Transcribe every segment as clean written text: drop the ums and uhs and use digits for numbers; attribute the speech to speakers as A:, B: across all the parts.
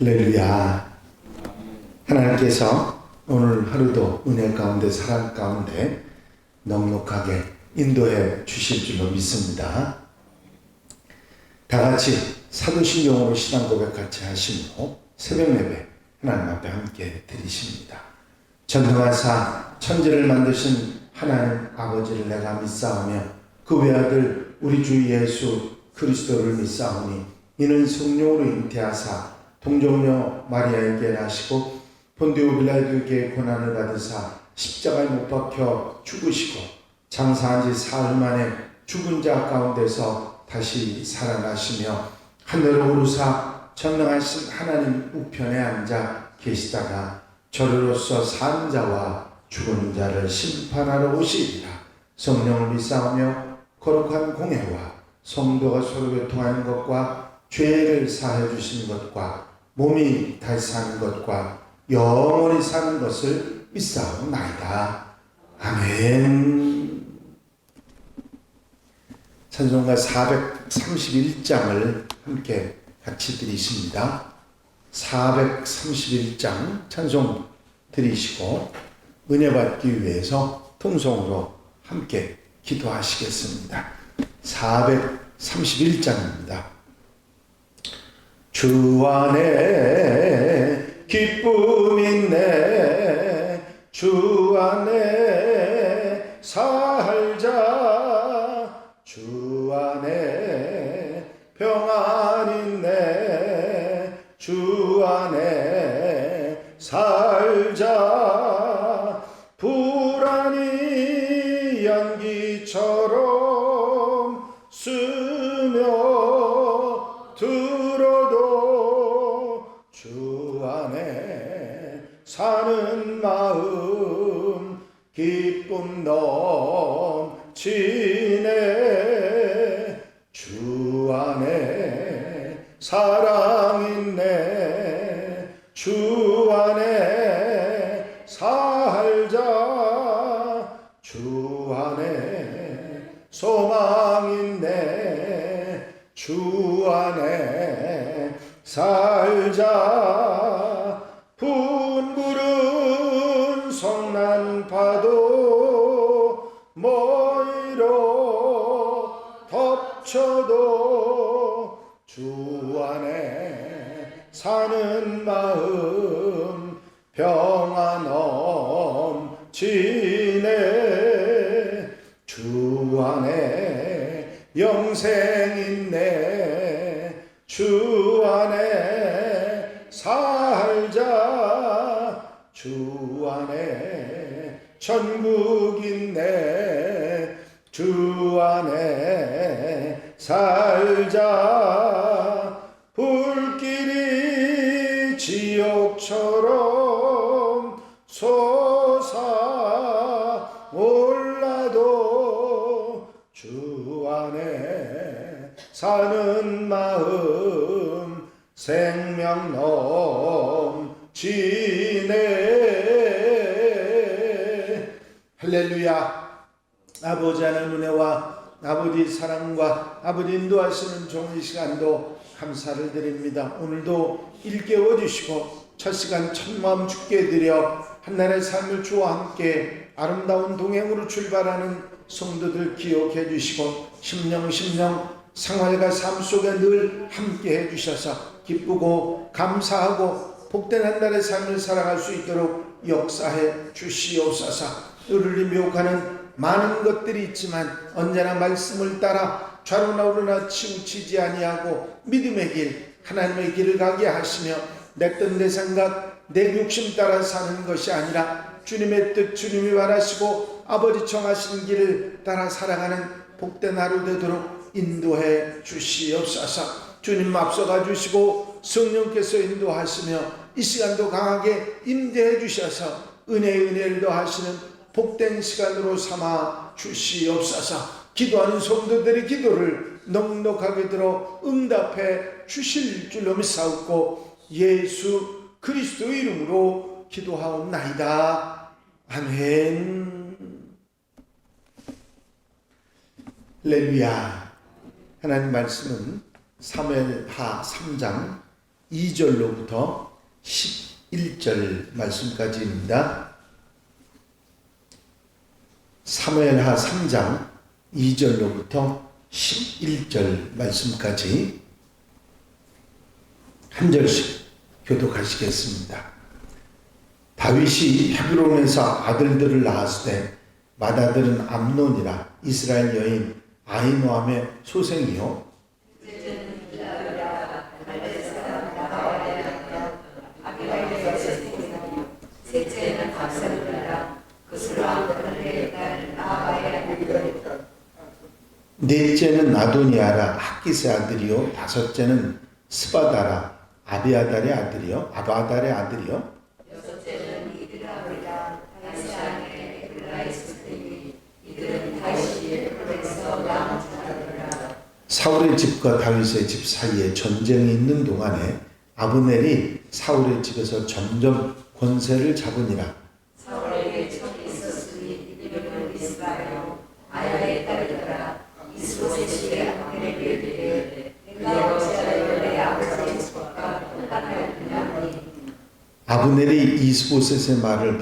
A: 할렐루야. 하나님께서 오늘 하루도 은혜 가운데 사랑 가운데 넉넉하게 인도해 주실 줄로 믿습니다. 다 같이 사도신경으로 신앙 고백 같이 하시므로 새벽 예배 하나님 앞에 함께 드리십니다. 전능하사 천지를 만드신 하나님 아버지를 내가 믿사오며 그 외아들 우리 주 예수 그리스도를 믿사오니 이는 성령으로 잉태하사 동정녀 마리아에게 나시고 본디오 빌라도에게 고난을 받으사 십자가에 못 박혀 죽으시고 장사한 지 사흘 만에 죽은 자 가운데서 다시 살아나시며 하늘로 오르사 전능하신 하나님 우편에 앉아 계시다가 저리로서 사는 자와 죽은 자를 심판하러 오시리라. 성령을 믿사오며 거룩한 공회와 성도가 서로 교통하는 것과 죄를 사해 주시는 것과 몸이 다시 사는 것과 영원히 사는 것을 믿사옵나이다. 아멘. 찬송가 431장을 함께 같이 드리십니다. 431장 찬송 드리시고 은혜 받기 위해서 통성으로 함께 기도하시겠습니다. 431장입니다. 주 안에 기쁨 있네, 주 안에 살자, 주 안에 평안 있네, 주 안에 살자. 불안이 연기처럼 스며들어도 주 안에 사는 마음 기쁨 넘치네, 주 안에 사랑 있네, 주 안에 살자, 주 안에 소망 있네, 주 안에 살자. 붕구른 성난파도 머리로 덮쳐도 주 안에 사는 마음 평안 넘치네, 주 안에 영생 있네, 주 안에 살자, 주 안에 천국 있네, 주 안에 살자. 불길이 지옥처럼 솟아올라도 주 안에 사는 마음 생명 넘치네. 할렐루야. 아버지 하나님 은혜와 아버지 사랑과 아버지 인도하시는 종의 시간도 감사를 드립니다. 오늘도 일깨워 주시고 첫 시간 첫 마음 주께 드려 한날의 삶을 주와 함께 아름다운 동행으로 출발하는 성도들 기억해 주시고 심령 생활과 삶 속에 늘 함께 해주셔서 기쁘고 감사하고 복된 한 날의 삶을 살아갈 수 있도록 역사해 주시옵소서. 의를 미혹하는 많은 것들이 있지만 언제나 말씀을 따라 좌로나 우로나 치우치지 아니하고 믿음의 길, 하나님의 길을 가게 하시며 내 뜻 내 생각 내 욕심 따라 사는 것이 아니라 주님의 뜻 주님이 원하시고 아버지 정하신 길을 따라 살아가는 복된 하루 되도록 인도해 주시옵소서. 주님 앞서가 주시고 성령께서 인도하시며 이 시간도 강하게 임재해 주셔서 은혜를 더하시는 복된 시간으로 삼아 주시옵소서. 기도하는 성도들의 기도를 넉넉하게 들어 응답해 주실 줄로 믿사옵고 예수 그리스도 이름으로 기도하옵나이다. 아멘. 할렐루야. 하나님 말씀은 사무엘하 3장 2절로부터 11절 말씀까지입니다. 사무엘하 3장 2절로부터 11절 말씀까지 한 절씩 교독하시겠습니다. 다윗이 헤브론에서 아들들을 낳았을 때 맏아들은 암논이라 이스라엘 여인 아히노함의 소생이요
B: 셋째는 압살롬이라 그스로 암몬의 딸 나아바의 아들이라
A: 넷째는 아도니아라 학기스의 아들이요 다섯째는 스바다라 아비아달의 아들이요
B: 여섯째는 이드라오리라 다윗의 아내 에글라의 스승이 이들은 다윗이 헤브론에서 낳은 자들이라.
A: 사울의 집과 다윗의 집 사이에 전쟁이 있는 동안에 아브넬이 사울의 집에서 점점 권세를 잡으니라.
B: 사울에게 첩이 있었으니 이름은 리스바요 아야의 딸이더라. 이스보셋이 아브넬에게 이르되 내가 어찌하여 내 아버지의 집과 혼란하였느냐니.
A: 아브넬이 이스보셋의 말을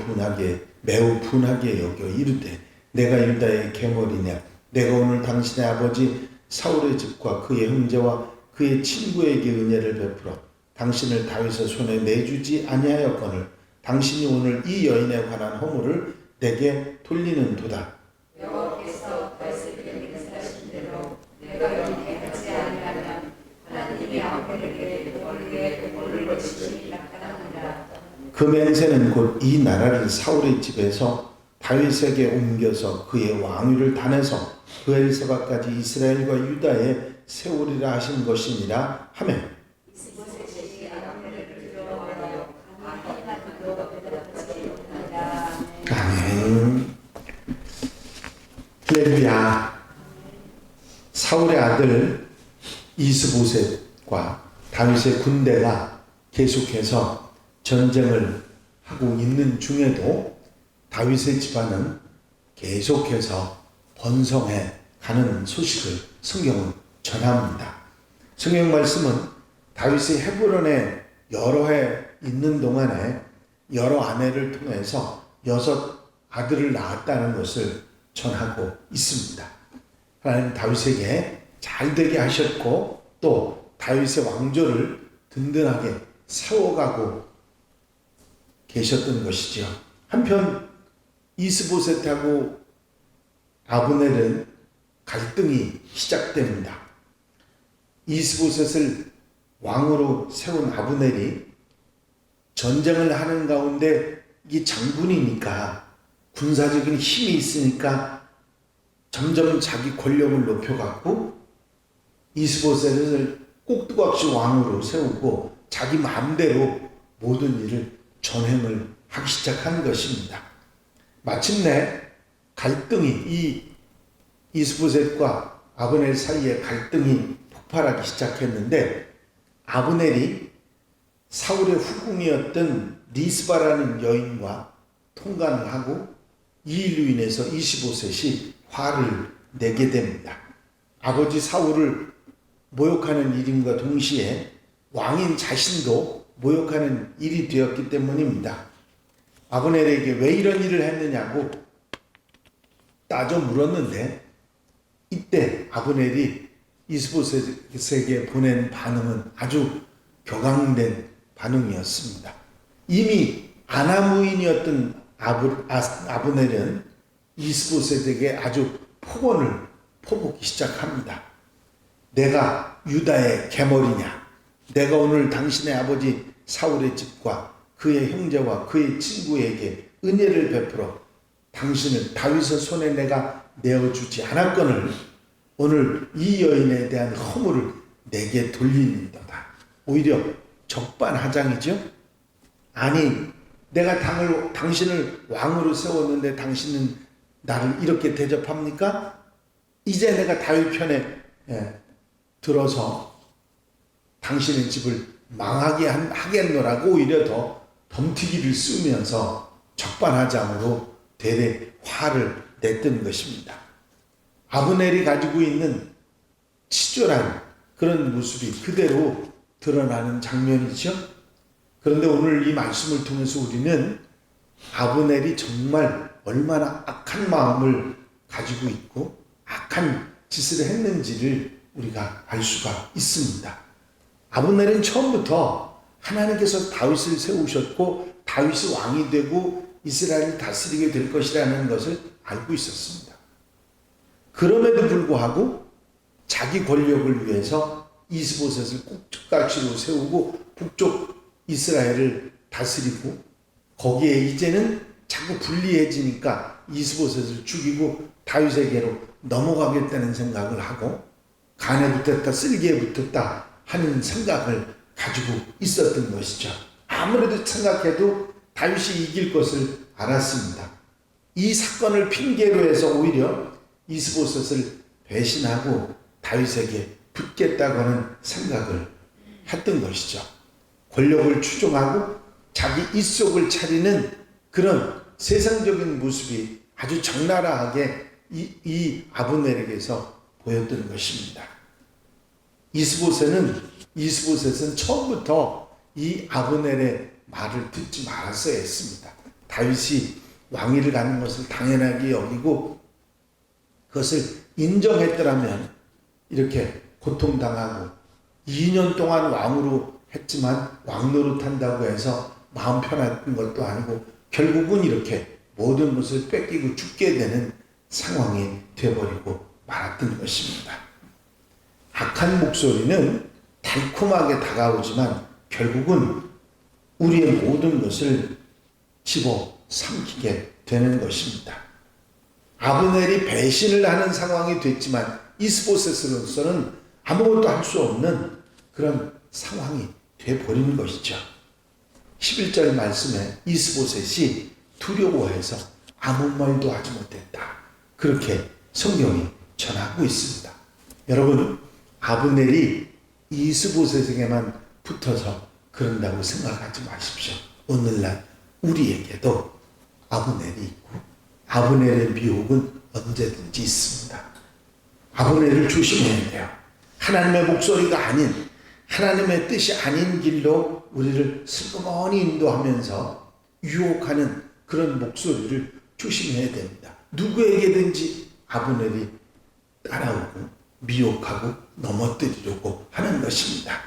A: 매우 분하게 여겨 이르되 내가 유다의 계물이냐 내가 오늘 당신의 아버지 사울의 집과 그의 형제와 그의 친구에게 은혜를 베풀어 당신을 다윗의 손에 내주지 아니하였거늘 당신이 오늘 이 여인에 관한 허물을 내게 돌리는도다.
B: 여호와께서 다윗에게 맹세하신 대로 내가 이렇게 하지 아니하면 하나님이 아브넬에게 오늘 것이 나타납니다.
A: 그 맹세는 곧 이 나라를 사울의 집에서 다윗에게 옮겨서 그의 왕위를 단해서 브엘세바까지 이스라엘과 유다에 세우리라 하신 것이니라 하며
B: 이스보셋이 아브넬을 두려워하여 가만히 하기도 대답하지 못한다.
A: 아멘. 할렐루야. 사울의 아들 이스보셋과 다윗의 군대가 계속해서 전쟁을 하고 있는 중에도 다윗의 집안은 계속해서 번성해 가는 소식을 성경은 전합니다. 성경 말씀은 다윗이 헤브론에 여러 해 있는 동안에 여러 아내를 통해서 6 아들을 낳았다는 것을 전하고 있습니다. 하나님 다윗에게 잘 되게 하셨고 또 다윗의 왕조를 든든하게 세워가고 계셨던 것이죠. 한편 이스보셋하고 아브넬은 갈등이 시작됩니다. 이스보셋을 왕으로 세운 아브넬이 전쟁을 하는 가운데 이게 장군이니까 군사적인 힘이 있으니까 점점 자기 권력을 높여갖고 이스보셋을 꼭두각시 왕으로 세우고 자기 마음대로 모든 일을 전행을 하기 시작한 것입니다. 마침내 갈등이 이 이스보셋과 아브넬 사이에 갈등이 폭발하기 시작했는데 아브넬이 사울의 후궁이었던 리스바라는 여인과 통간을 하고 이 일로 인해서 이스보셋이 화를 내게 됩니다. 아버지 사울을 모욕하는 일임과 동시에 왕인 자신도 모욕하는 일이 되었기 때문입니다. 아브넬에게 왜 이런 일을 했느냐고 따져 물었는데 이때 아브넬이 이스보셋에게 보낸 반응은 아주 격앙된 반응이었습니다. 이미 아나무인이었던 아브넬은 이스보셋에게 아주 폭언을 퍼붓기 시작합니다. 내가 유다의 계물이냐? 내가 오늘 당신의 아버지 사울의 집과 그의 형제와 그의 친구에게 은혜를 베풀어 당신을 다윗의 손에 내가 내어주지 않았거늘 오늘 이 여인에 대한 허물을 내게 돌리는도다. 오히려 적반하장이죠. 아니 내가 당신을 왕으로 세웠는데 당신은 나를 이렇게 대접합니까? 이제 내가 다윗 편에 들어서 당신의 집을 망하게 하겠노라고 오히려 더 덤튀기를 쓰면서 적반하장으로 대대 화를 냈던 것입니다. 아브넬이 가지고 있는 치졸한 그런 모습이 그대로 드러나는 장면이죠. 그런데 오늘 이 말씀을 통해서 우리는 아브넬이 정말 얼마나 악한 마음을 가지고 있고 악한 짓을 했는지를 우리가 알 수가 있습니다. 아브넬은 처음부터 하나님께서 다윗을 세우셨고 다윗이 왕이 되고 이스라엘을 다스리게 될 것이라는 것을 알고 있었습니다. 그럼에도 불구하고 자기 권력을 위해서 이스보셋을 꼭지가시로 세우고 북쪽 이스라엘을 다스리고 거기에 이제는 자꾸 불리해지니까 이스보셋을 죽이고 다윗에게로 넘어가겠다는 생각을 하고 간에 붙었다 쓸개에 붙었다 하는 생각을 가지고 있었던 것이죠. 아무래도 생각해도 다윗이 이길 것을 알았습니다. 이 사건을 핑계로 해서 오히려 이스보셋을 배신하고 다윗에게 붙겠다고 하는 생각을 했던 것이죠. 권력을 추종하고 자기 입속을 차리는 그런 세상적인 모습이 아주 적나라하게 이 아브넬에게서 보였던 것입니다. 이스보셋은 처음부터 이 아브넬의 말을 듣지 말았어야 했습니다. 다윗이 왕위를 갖는 것을 당연하게 여기고 그것을 인정했더라면 이렇게 고통당하고 2년 동안 왕으로 했지만 왕노릇한다고 해서 마음 편했던 것도 아니고 결국은 이렇게 모든 것을 뺏기고 죽게 되는 상황이 되어버리고 말았던 것입니다. 악한 목소리는 달콤하게 다가오지만 결국은 우리의 모든 것을 집어삼키게 되는 것입니다. 아브넬이 배신을 하는 상황이 됐지만 이스보셋으로서는 아무것도 할 수 없는 그런 상황이 되어버린 것이죠. 11절 말씀에 이스보셋이 두려워해서 아무 말도 하지 못했다. 그렇게 성경이 전하고 있습니다. 여러분, 아브넬이 이스보셋에게만 붙어서 그런다고 생각하지 마십시오. 오늘날 우리에게도 아브넬이 있고 아브넬의 미혹은 언제든지 있습니다. 아브넬을 조심해야 돼요. 하나님의 목소리가 아닌 하나님의 뜻이 아닌 길로 우리를 슬그머니 인도하면서 유혹하는 그런 목소리를 조심해야 됩니다. 누구에게든지 아브넬이 따라오고 미혹하고 넘어뜨리려고 하는 것입니다.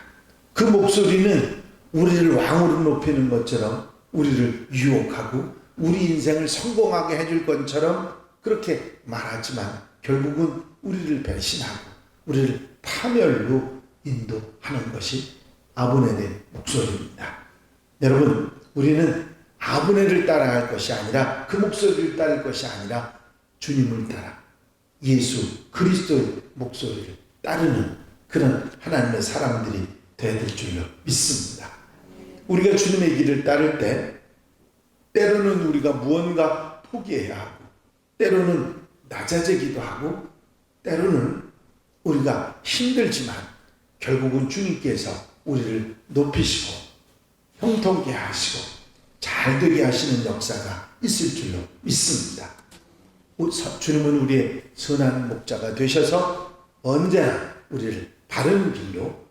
A: 그 목소리는 우리를 왕으로 높이는 것처럼 우리를 유혹하고 우리 인생을 성공하게 해줄 것처럼 그렇게 말하지만 결국은 우리를 배신하고 우리를 파멸로 인도하는 것이 아브넬의 목소리입니다. 여러분, 우리는 아브넬을 따라갈 것이 아니라 그 목소리를 따를 것이 아니라 주님을 따라 예수 그리스도의 목소리를 따르는 그런 하나님의 사람들이 되어야 될 줄로 믿습니다. 우리가 주님의 길을 따를 때 때로는 우리가 무언가 포기해야 하고 때로는 낮아지기도 하고 때로는 우리가 힘들지만 결국은 주님께서 우리를 높이시고 형통케 하시고 잘되게 하시는 역사가 있을 줄로 믿습니다. 주님은 우리의 선한 목자가 되셔서 언제나 우리를 바른 길로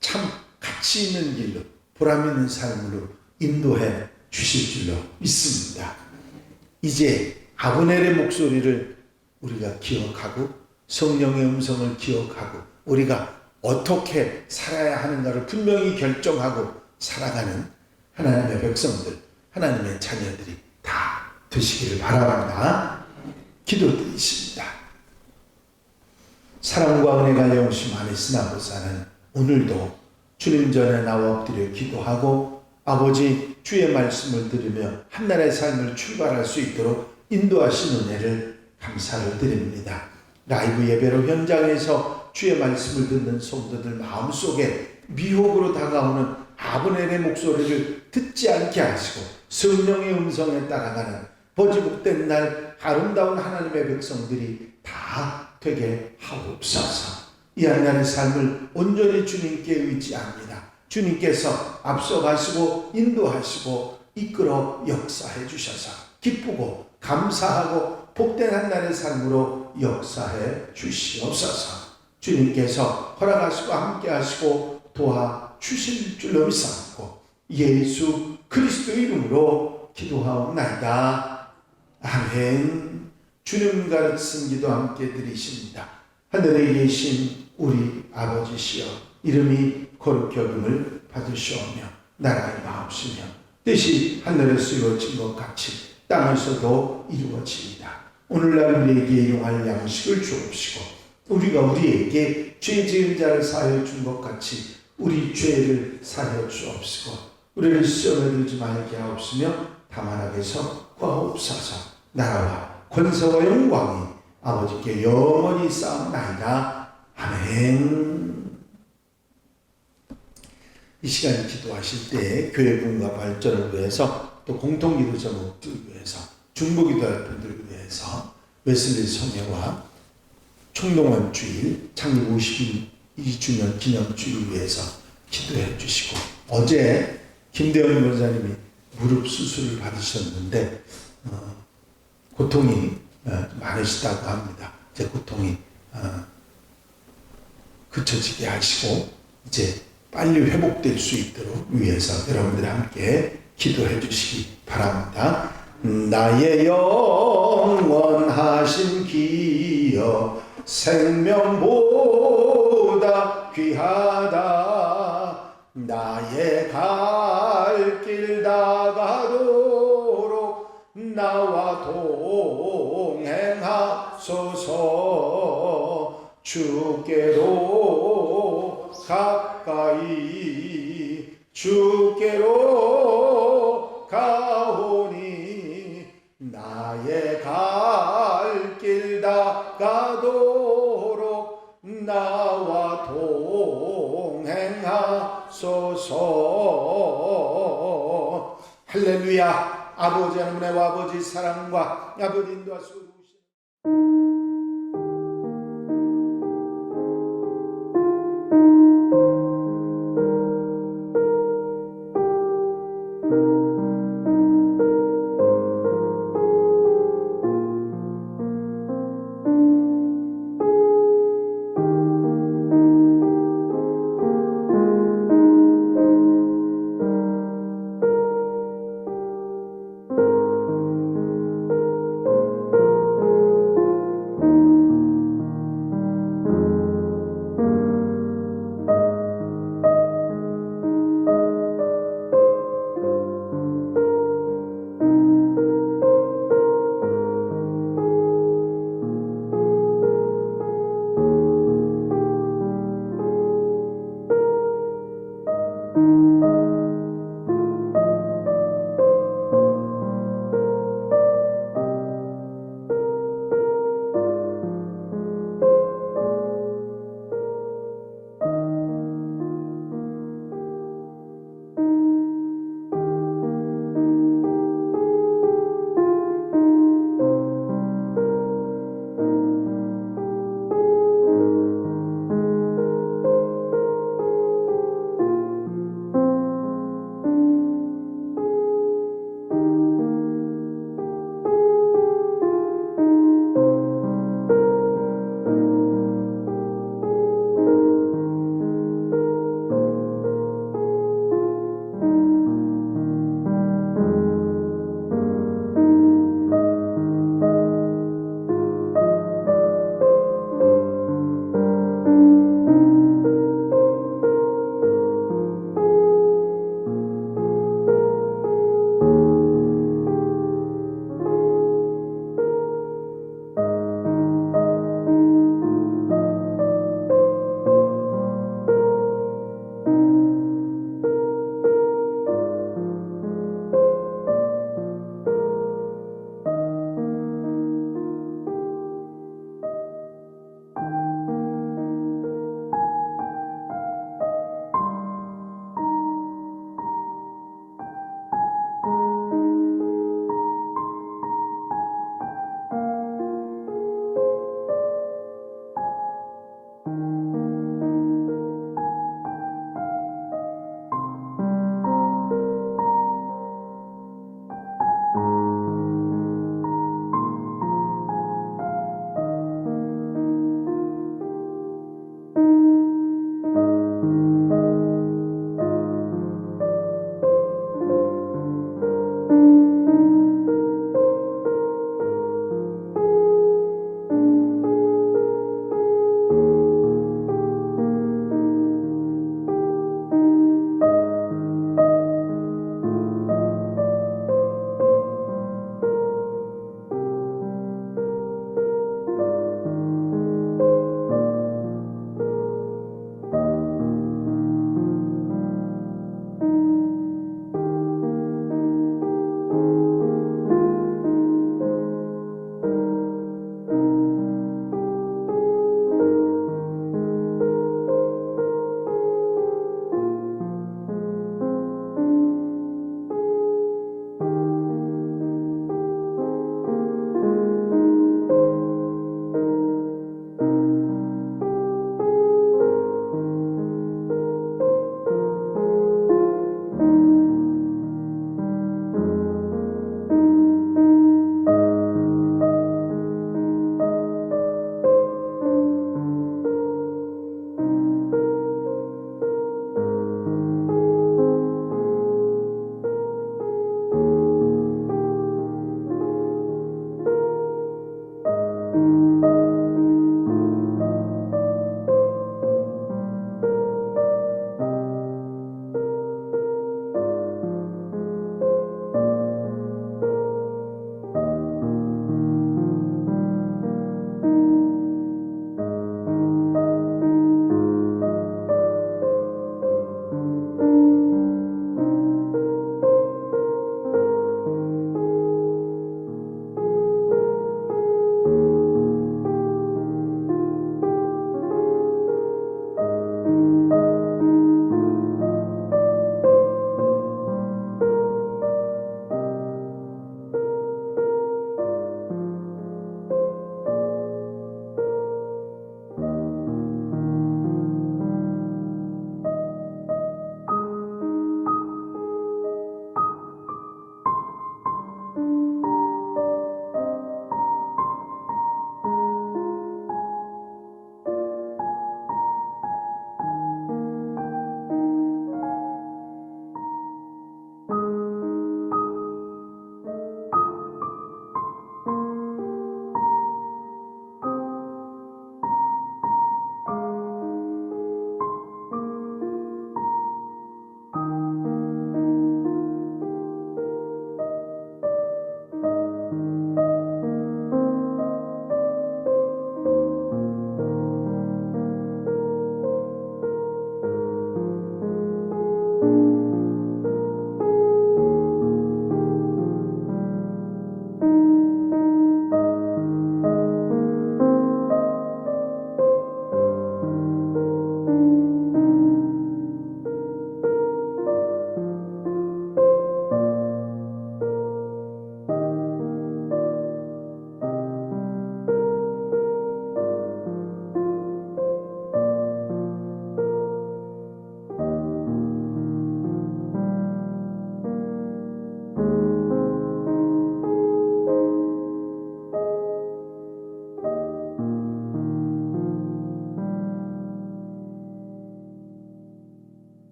A: 참 가치 있는 길로 보람 있는 삶으로 인도해 주실 줄로 믿습니다. 이제 아브넬의 목소리를 우리가 기억하고 성령의 음성을 기억하고 우리가 어떻게 살아야 하는가를 분명히 결정하고 살아가는 하나님의 백성들, 하나님의 자녀들이 다 되시기를 바랍니다. 기도드리십니다. 사랑과 은혜가 영심 안에서 나보사는 오늘도 주님 전에 나와 엎드려 기도하고 아버지 주의 말씀을 들으며 한날의 삶을 출발할 수 있도록 인도하신 은혜를 감사를 드립니다. 라이브 예배로 현장에서 주의 말씀을 듣는 성도들 마음속에 미혹으로 다가오는 아브넬의 목소리를 듣지 않게 하시고 성령의 음성에 따라가는 버지복된 날 아름다운 하나님의 백성들이 다 되게 하옵소서. 이 한날의 삶을 온전히 주님께 의지합니다. 주님께서 앞서가시고 인도하시고 이끌어 역사해 주셔서 기쁘고 감사하고 복된 한날의 삶으로 역사해 주시옵소서. 주님께서 허락하시고 함께 하시고 도와 주실 줄로 믿사옵고 예수 그리스도의 이름으로 기도하옵나이다. 아멘. 주님 가르친 기도 함께 드리십니다. 하늘에 계신 우리 아버지시여, 이름이 거룩히 여김을 받으시오며 나라의 마옵시며 뜻이 하늘에서 이루어진 것 같이 땅에서도 이루어집니다. 오늘날 우리에게 일용할 양식을 주옵시고 우리가 우리에게 죄 지은 자를 사하여 준 것 같이 우리 죄를 사하여 주옵시고 우리를 시험에 들지 말게 하옵시며 다만 악에서 구하옵소서. 나라와 권세와 영광이 아버지께 영원히 쌓옵나이다. 아멘. 이 시간 기도하실 때 교회 부흥과 발전을 위해서 또 공통기도 제목들을 위해서 중보기도할 분들을 위해서 웨슬리 성회와 총동원 주일 창립 52주년 기념주일 위해서 기도해 주시고 어제 김대원 원사님이 무릎 수술을 받으셨는데 고통이 많으시다고 합니다. 이제 고통이 그쳐지게 하시고 이제 빨리 회복될 수 있도록 위해서 여러분들 함께 기도해 주시기 바랍니다. 나의 영원하신 기여 생명보다 귀하다. 나의 갈 길 다가도록 나와 동행하소서. 주께로 가까이 주께로 가오니 나의 갈 길 다가도록 나와 동행하소서. 할렐루야. 아버지 하나님의 아버지 사랑과 아버지 인도하시고